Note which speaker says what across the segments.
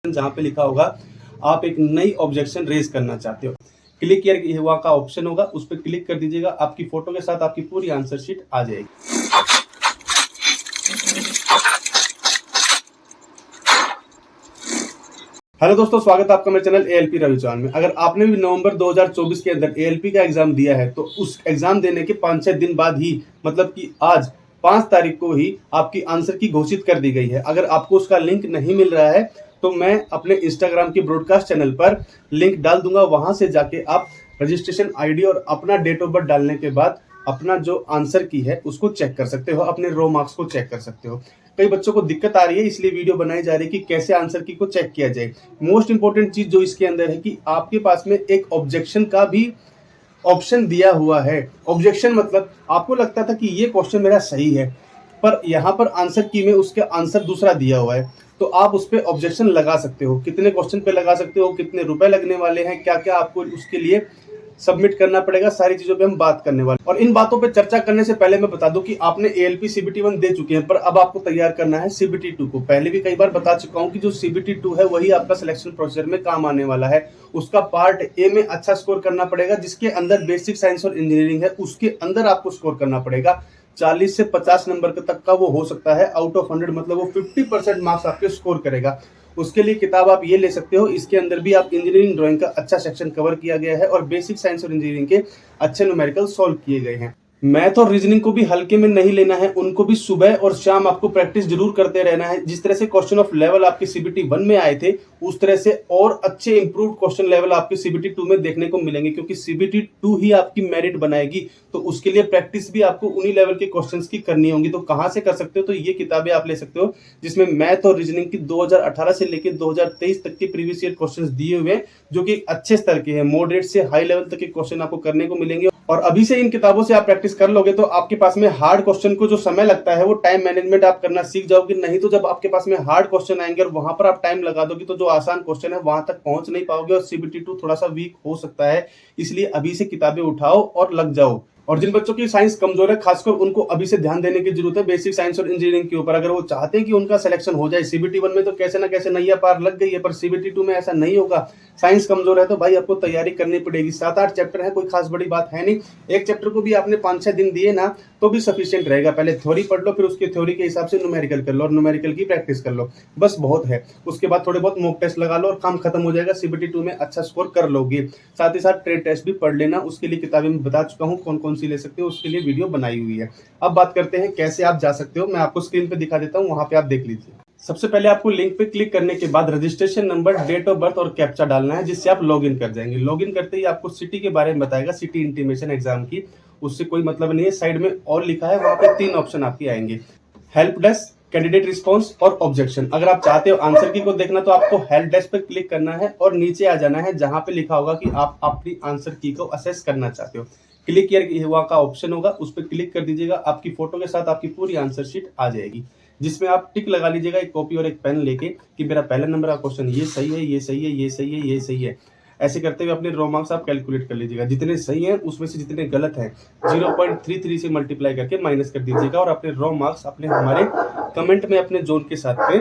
Speaker 1: जहां पे लिखा होगा आप एक नई ऑब्जेक्शन रेज करना चाहते हो। क्लिक हियर हुआ का ऑप्शन होगा, उस पर क्लिक कर दीजिएगा। आपकी फोटो के साथ आपकी पूरी आंसर शीट आ जाएगी। हेलो दोस्तों, स्वागत है आपका मेरे चैनल एएलपी रविचौहान में। अगर आपने भी नवंबर 2024 के अंदर एएलपी का एग्जाम दिया है तो उस एग्जाम देने के 5-6 दिन बाद ही, मतलब कि आज 5 तारीख को ही आपकी आंसर की घोषित कर दी गई है। अगर आपको उसका लिंक नहीं मिल रहा है तो मैं अपने इंस्टाग्राम के ब्रॉडकास्ट चैनल पर लिंक डाल दूंगा, वहां से जाके आप रजिस्ट्रेशन आईडी और अपना डेट ऑफ बर्थ डालने के बाद अपना जो आंसर की है उसको चेक कर सकते हो, अपने रो मार्क्स को चेक कर सकते हो। कई बच्चों को दिक्कत आ रही है, इसलिए वीडियो बनाई जा रही है कि कैसे आंसर की को चेक किया जाए। मोस्ट इंपोर्टेंट चीज जो इसके अंदर है कि आपके पास में एक ऑब्जेक्शन का भी ऑप्शन दिया हुआ है। ऑब्जेक्शन मतलब आपको लगता था कि ये क्वेश्चन मेरा सही है, पर यहाँ पर आंसर की में उसके आंसर दूसरा दिया हुआ है, तो आप उस पर ऑब्जेक्शन लगा सकते हो। कितने क्वेश्चन पे लगा सकते हो, कितने रुपए लगने वाले हैं, क्या क्या आपको उसके लिए सबमिट करना पड़ेगा, सारी चीजों पे हम बात करने वाले। और इन बातों पे चर्चा करने से पहले मैं बता दूं कि आपने एएलपी सीबीटी 1 दे चुके हैं, पर अब आपको तैयार करना है सीबीटी 2 को। पहले भी कई बार बता चुका हूं कि जो सीबीटी 2 है वही आपका सिलेक्शन प्रोसीजर में काम आने वाला है। उसका पार्ट ए में अच्छा स्कोर करना पड़ेगा, जिसके अंदर बेसिक साइंस और इंजीनियरिंग है, उसके अंदर आपको स्कोर करना पड़ेगा। 40 से 50 नंबर तक का वो हो सकता है, आउट ऑफ 100, मतलब वो 50% मार्क्स आपके स्कोर करेगा। उसके लिए किताब आप ये ले सकते हो, इसके अंदर भी आप इंजीनियरिंग ड्राइंग का अच्छा सेक्शन कवर किया गया है और बेसिक साइंस और इंजीनियरिंग के अच्छे न्यूमेरिकल सॉल्व किए गए हैं। मैथ और रीजनिंग को भी हल्के में नहीं लेना है, उनको भी सुबह और शाम आपको प्रैक्टिस जरूर करते रहना है। जिस तरह से क्वेश्चन ऑफ लेवल आपके सीबीटी 1 में आए थे, उस तरह से और अच्छे इंप्रूव्ड क्वेश्चन लेवल आपके सीबीटी 2 में देखने को मिलेंगे, क्योंकि सीबीटी 2 ही आपकी मेरिट बनाएगी। तो उसके लिए प्रैक्टिस भी आपको उन्हीं लेवल के क्वेश्चंस की करनी होगी। तो कहां से कर सकते हो, तो ये किताबें आप ले सकते हो, जिसमें मैथ और रीजनिंग की 2018 से लेकर 2023 तक के प्रीवियस ईयर क्वेश्चंस दिए हुए हैं, जो कि अच्छे स्तर के हैं। मॉडरेट से हाई लेवल तक के क्वेश्चन आपको करने को मिलेंगे। और अभी से इन किताबों से आप प्रैक्टिस कर लोगे तो आपके पास में हार्ड क्वेश्चन को जो समय लगता है वो टाइम मैनेजमेंट आप करना सीख जाओगे। नहीं तो जब आपके पास में हार्ड क्वेश्चन आएंगे और वहां पर आप टाइम लगा दोगे तो जो आसान क्वेश्चन है वहां तक पहुंच नहीं पाओगे और सीबीटी 2 थोड़ा सा वीक हो सकता है। इसलिए अभी से किताबें उठाओ और लग जाओ। और जिन बच्चों की साइंस कमजोर है, खासकर उनको अभी से ध्यान देने की जरूरत है बेसिक साइंस और इंजीनियरिंग के ऊपर। अगर वो चाहते हैं कि उनका सिलेक्शन हो जाए, सीबीटी 1 में तो कैसे ना कैसे नैया पार लग गई है, पर सीबीटी 2 में ऐसा नहीं होगा। साइंस कमजोर है तो भाई आपको तैयारी करनी पड़ेगी। 7-8 चैप्टर है, कोई खास बड़ी बात है नहीं। एक चैप्टर को भी आपने 5-6 दिन दिए ना तो भी सफिशिएंट रहेगा। पहले थ्योरी पढ़ लो, फिर उसकी थ्योरी के हिसाब से न्यूमेरिकल कर लो और न्यूमेरिकल की प्रैक्टिस कर लो, बस बहुत है। उसके बाद थोड़े बहुत मॉक टेस्ट लगा लो और काम खत्म हो जाएगा। सीबीटी 2 में अच्छा स्कोर कर लोगे। साथ ही साथ ट्रेड टेस्ट भी पढ़ लेना, उसके लिए किताबें मैं बता चुका हूँ कौन कौन सी ले सकते हो, उसके लिए वीडियो बनाई हुई है। अब बात करते हैं कैसे आप जा सकते हो। मैं आपको स्क्रीन पे दिखा देता हूँ, वहां पे आप देख लीजिए। सबसे पहले आपको लिंक पे क्लिक करने के बाद registration number, date of birth और कैप्चा डालना है, जिससे आप लॉगिन कर जाएंगे। लॉगिन करते ही आपको सिटी के बारे में बताएगा, सिटी इंटीमेशन एग्जाम की, उससे कोई मतलब नहीं है। साइड में और लिखा है, वहां पे 3 ऑप्शन आपके आएंगे, हेल्प डेस्क, कैंडिडेट रिस्पॉन्स और ऑब्जेक्शन। अगर आप चाहते हो आंसर की को देखना तो आपको हेल्प डेस्क पे क्लिक करना है और नीचे आ जाना है जहां पे लिखा होगा कि आप अपनी आंसर की को असेस करना चाहते हो। क्लिक हियर हुआ का ऑप्शन होगा, उस पर क्लिक कर दीजिएगा। आपकी फोटो के साथ आपकी पूरी आंसर शीट आ जाएगी, जिसमें आप टिक लगा लीजिएगा एक कॉपी और एक पेन लेके कि मेरा पहला नंबर का क्वेश्चन ये सही है, ये सही है, ये सही है, ये सही है। ऐसे करते हुए अपने रो मार्क्स आप कैलकुलेट कर लीजिएगा। जितने सही हैं उसमें से जितने गलत हैं 0.33 से मल्टीप्लाई करके माइनस कर दीजिएगा और अपने रो मार्क्स अपने हमारे कमेंट में अपने जोन के साथ पे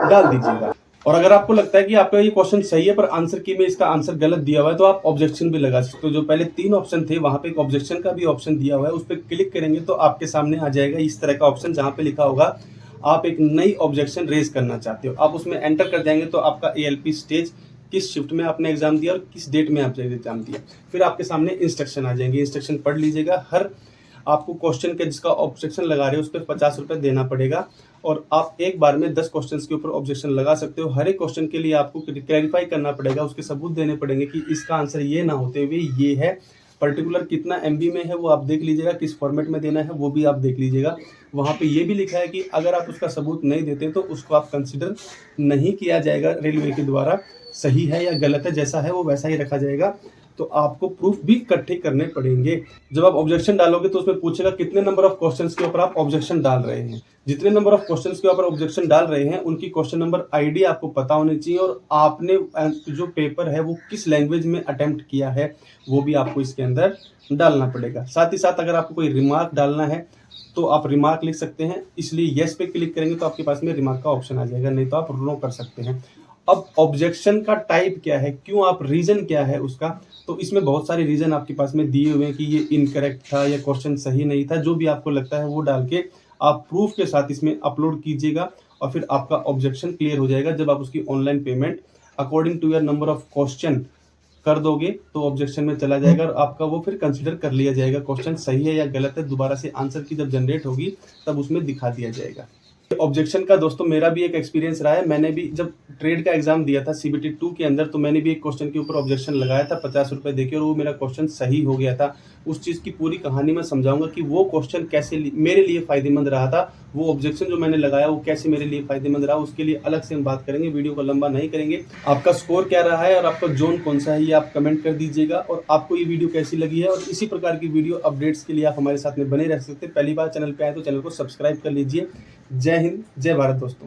Speaker 1: डाल दीजिएगा। और अगर आपको लगता है कि आपका ये क्वेश्चन सही है पर आंसर की में इसका आंसर गलत दिया हुआ है तो आप ऑब्जेक्शन भी लगा सकते हो। जो पहले 3 ऑप्शन थे वहां पे एक ऑब्जेक्शन का भी ऑप्शन दिया हुआ है, उस पर क्लिक करेंगे तो आपके सामने आ जाएगा इस तरह का ऑप्शन, जहां पे लिखा होगा आप एक नई ऑब्जेक्शन रेज करना चाहते हो। आप उसमें एंटर कर जाएंगे तो आपका एएलपी स्टेज, किस शिफ्ट में आपने एग्जाम दिया और किस डेट में आपने एग्जाम दिया, फिर आपके सामने इंस्ट्रक्शन आ जाएंगे। इंस्ट्रक्शन पढ़ लीजिएगा। हर आपको क्वेश्चन के जिसका ऑब्जेक्शन लगा रहे हो उस पर 50 रुपए देना पड़ेगा और आप एक बार में 10 क्वेश्चंस के ऊपर ऑब्जेक्शन लगा सकते हो। हर एक क्वेश्चन के लिए आपको क्लैरिफाई करना पड़ेगा, उसके सबूत देने पड़ेंगे कि इसका आंसर ये ना होते हुए ये है। पर्टिकुलर कितना एमबी में है वो आप देख लीजिएगा, किस फॉर्मेट में देना है वो भी आप देख लीजिएगा। वहाँ पे ये भी लिखा है कि अगर आप उसका सबूत नहीं देते तो उसको आप कंसिडर नहीं किया जाएगा रेलवे के द्वारा, सही है या गलत है, जैसा है वो वैसा ही रखा जाएगा। तो आपको प्रूफ भी इकट्ठे करने पड़ेंगे। जब आप ऑब्जेक्शन डालोगे तो उसमें पूछेगा कितने नंबर ऑफ क्वेश्चंस के ऊपर आप ऑब्जेक्शन डाल रहे हैं। जितने नंबर ऑफ क्वेश्चंस के ऊपर ऑब्जेक्शन डाल रहे हैं उनकी क्वेश्चन नंबर आईडी आपको पता होनी चाहिए और आपने जो पेपर है वो किस लैंग्वेज में अटेम्प्ट किया है वो भी आपको इसके अंदर डालना पड़ेगा। साथ ही साथ अगर आपको कोई रिमार्क डालना है तो आप रिमार्क लिख सकते हैं, इसलिए यस पे क्लिक करेंगे तो आपके पास में रिमार्क का ऑप्शन आ जाएगा, नहीं तो आप नो कर सकते हैं। अब ऑब्जेक्शन का टाइप क्या है, क्यों आप रीज़न क्या है उसका, तो इसमें बहुत सारे रीज़न आपके पास में दिए हुए हैं कि ये इनकरेक्ट था या क्वेश्चन सही नहीं था, जो भी आपको लगता है वो डाल के आप प्रूफ के साथ इसमें अपलोड कीजिएगा और फिर आपका ऑब्जेक्शन क्लियर हो जाएगा। जब आप उसकी online payment according to your number of question कर दोगे तो ऑब्जेक्शन में चला जाएगा और आपका वो फिर कंसीडर कर लिया जाएगा, क्वेश्चन सही है या गलत है, दोबारा से आंसर की जब जनरेट होगी तब उसमें दिखा दिया जाएगा। ऑब्जेक्शन का दोस्तों मेरा भी एक एक्सपीरियंस रहा है। मैंने भी जब ट्रेड का एग्जाम दिया था CBT 2 के अंदर, तो मैंने भी एक क्वेश्चन के ऊपर ऑब्जेक्शन लगाया था 50 रुपए देके और वो मेरा क्वेश्चन सही हो गया था। उस चीज़ की पूरी कहानी मैं समझाऊंगा कि वो क्वेश्चन कैसे मेरे लिए फायदेमंद रहा था, वो ऑब्जेक्शन जो मैंने लगाया वो कैसे मेरे लिए फायदेमंद रहा, उसके लिए अलग से हम बात करेंगे, वीडियो को लंबा नहीं करेंगे। आपका स्कोर क्या रहा है और आपका जोन कौन सा है ये आप कमेंट कर दीजिएगा, और आपको ये वीडियो कैसी लगी है, और इसी प्रकार की वीडियो अपडेट्स के लिए आप हमारे साथ में बने रह सकते हैं। पहली बार चैनल पे आए तो चैनल को सब्सक्राइब कर लीजिए। जय हिंद, जय भारत दोस्तों।